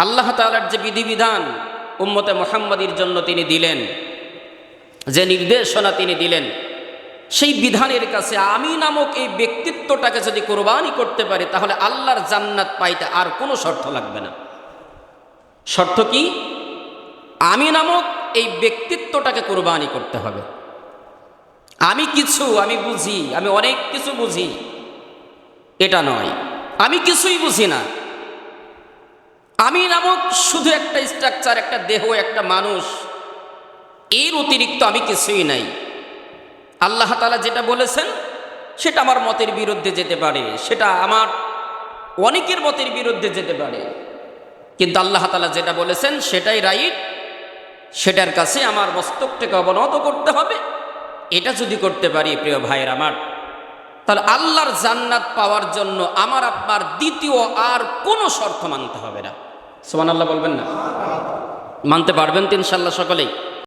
আল্লাহ তাআলার যে বিধিবিধান উম্মতে মুহাম্মাদীর জন্য তিনি দিলেন, যে নির্দেশনা তিনি দিলেন, সেই বিধানের কাছে আমি নামক এই ব্যক্তিত্বটাকে যদি কোরবানি করতে পারি, তাহলে আল্লাহর জান্নাত পাইতে আর কোনো শর্ত লাগবে না। শর্ত কি? আমি নামক এই ব্যক্তিত্বটাকে কোরবানি করতে হবে। আমি বুঝি, আমি অনেক কিছু বুঝি, এটা নয়। আমি কিছুই বুঝি না। আমি নামক শুধু একটা স্ট্রাকচার, একটা দেহ, একটা মানুষ, এর অতিরিক্ত আমি কিছুই নাই। আল্লাহ তাআলা যেটা বলেছেন সেটা আমার মতের বিরুদ্ধে যেতে পারে, সেটা আমার অনেকের মতের বিরুদ্ধে যেতে পারে, কিন্তু আল্লাহ তাআলা যেটা বলেছেন সেটাই রাইট, সেটার কাছে আমার মস্তকটাকে অবনত করতে হবে। এটা যদি করতে পারি প্রিয় ভাইয়ের আমার, তাহলে আল্লাহর জান্নাত পাওয়ার জন্য আমার আপনার দ্বিতীয় আর কোনো শর্ত মানতে হবে না। সুবহানাল্লাহ বলবেন না? মানতে পারবেন তো ইনশাআল্লাহ সকলেই?